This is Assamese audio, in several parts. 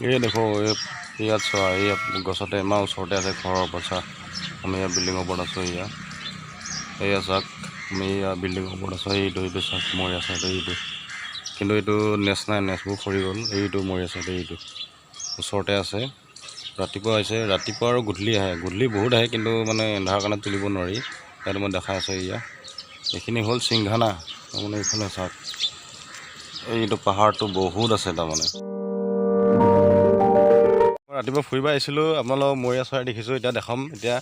এই দেখো ইয়াত চোৱা ইয়াত গছতে ইমান ওচৰতে আছে ঘৰৰ পছা আমি ইয়াত বিল্ডিঙৰ ওপৰত আছোঁ এয়া চাওক আমি ইয়াত বিল্ডিঙৰ ওপৰত আছোঁ এইটো চাওক মৰি আছে এইটো কিন্তু এইটো নেচ নাই নেচবোৰ সৰি গ'ল এইটো মৰি আছে এইটো ওচৰতে আছে ৰাতিপুৱা আহিছে ৰাতিপুৱা আৰু গধূলি আহে গধূলি বহুত আহে কিন্তু মানে এন্ধাৰ কাৰণে তুলিব নোৱাৰি ইয়াত মই দেখাই আছোঁ এইখিনি হ'ল সিংঘানা তাৰমানে এইফালে চাওক এইটো পাহাৰটো বহুত আছে তাৰমানে ৰাতিপুৱা ফুৰিব আহিছিলোঁ আপোনালোকক মৰিয়া চৰাই দেখিছোঁ এতিয়া দেখাম এতিয়া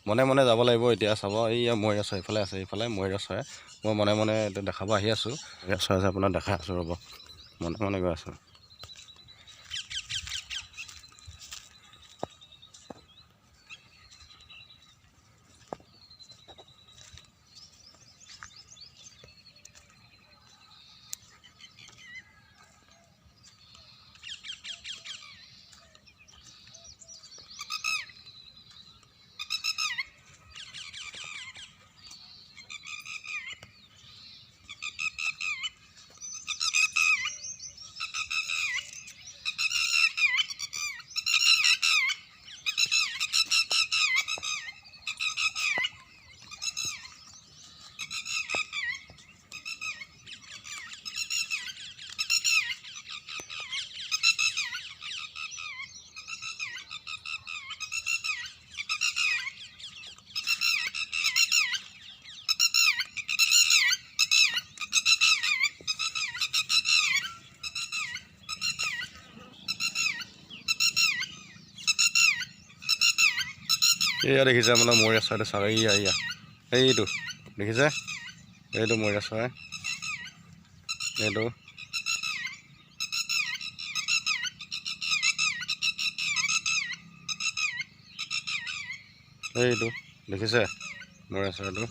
মনে মনে যাব লাগিব এতিয়া চাব এইয়া মৰিয়া চৰাই এইফালে আছে এইফালে মৰিয়া চৰাই মই মনে মনে এতিয়া দেখাব আহি আছোঁ মৰিয়া চৰাই আপোনাক দেখাই আছোঁ ৰ'ব মনে মনে গৈ আছোঁ এয়া দেখিছে আপোনাৰ মৰিয়া চৰাইটো চাওক এয়া এইটো দেখিছে এইটো মৰিয়া চৰাই এইটো দেখিছে মৰিয়া চৰাইটো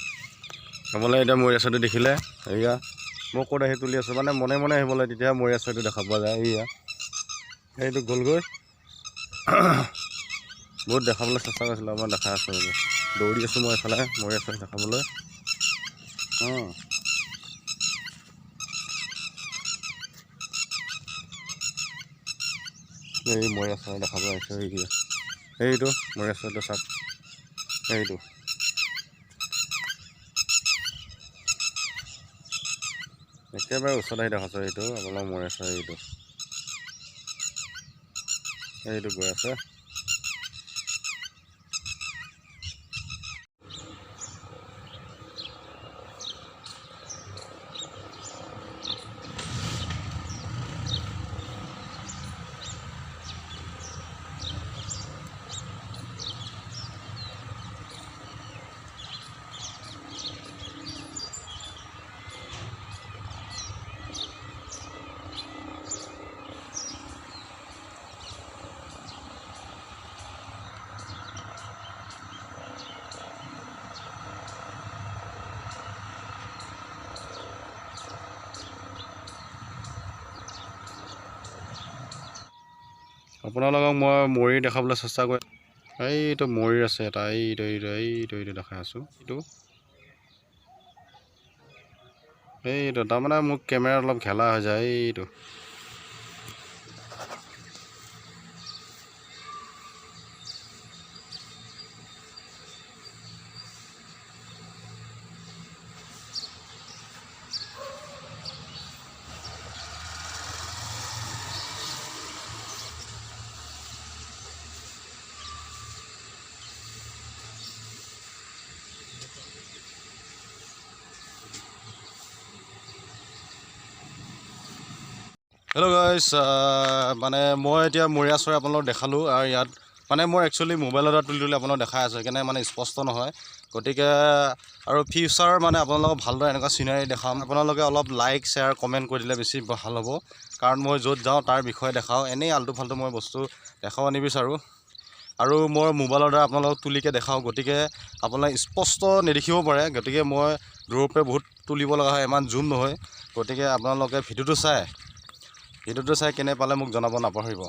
আপোনালোকে এতিয়া মৰিয়া চৰাইটো দেখিলে এয়া মই ক'ত আহি তুলি আছোঁ মানে মনে মনে আহিবলৈ তেতিয়া মৰিয়া চৰাইটো দেখা পোৱা যায় এইটো গ'লগৈ বহুত দেখাবলৈ চেষ্টা কৰিছিলোঁ মই দেখাই আছোঁ দৌৰি আছোঁ মই এইফালে মৰিয়া চৰাই দেখাবলৈ এই মৰিয়া চৰাই দেখাব আহিছোঁ এইটো মৰিয়া চৰাইটো চাওক এইটো একেবাৰে ওচৰত আহি দেখাইছোঁ এইটো আপোনালোক মৰিয়া চৰাই এইটো গৈ আছে আপোনালোকক মই মৰি দেখাবলৈ চেষ্টা কৰি এইটো মৰি আছে এটা এইটো দেখাই আছোঁ এইটো তাৰমানে মোক কেমেৰাত অলপ ঘেলা হৈ যায় এইটো হেল্ল' গাইছ মানে মই এতিয়া মৰিয়া চৰাই আপোনালোকক দেখালোঁ আৰু ইয়াত মানে মই একচুৱেলি মোবাইলৰ দ্বাৰা তুলি আপোনালোকক দেখাই আছোঁ সেইকাৰণে মানে স্পষ্ট নহয় গতিকে আৰু ফিউচাৰ মানে আপোনালোকক ভালদৰে এনেকুৱা চিনাৰী দেখাম আপোনালোকে অলপ লাইক শ্বেয়াৰ কমেণ্ট কৰি দিলে বেছি ভাল হ'ব কাৰণ মই য'ত যাওঁ তাৰ বিষয়ে দেখাওঁ এনেই আল্টু ফাল্টু মই বস্তু দেখাব নিবিচাৰোঁ আৰু মই মোবাইলৰ দ্বাৰা আপোনালোকক তুলিকৈ দেখাওঁ গতিকে আপোনালোকে স্পষ্ট নেদেখিব পাৰে গতিকে মই দূৰৰ পৰা বহুত তুলিব লগা হয় ইমান জুম নহয় গতিকে আপোনালোকে ভিডিঅ'টো চাই কেনে পালে মোক জনাব নাপাহৰিব।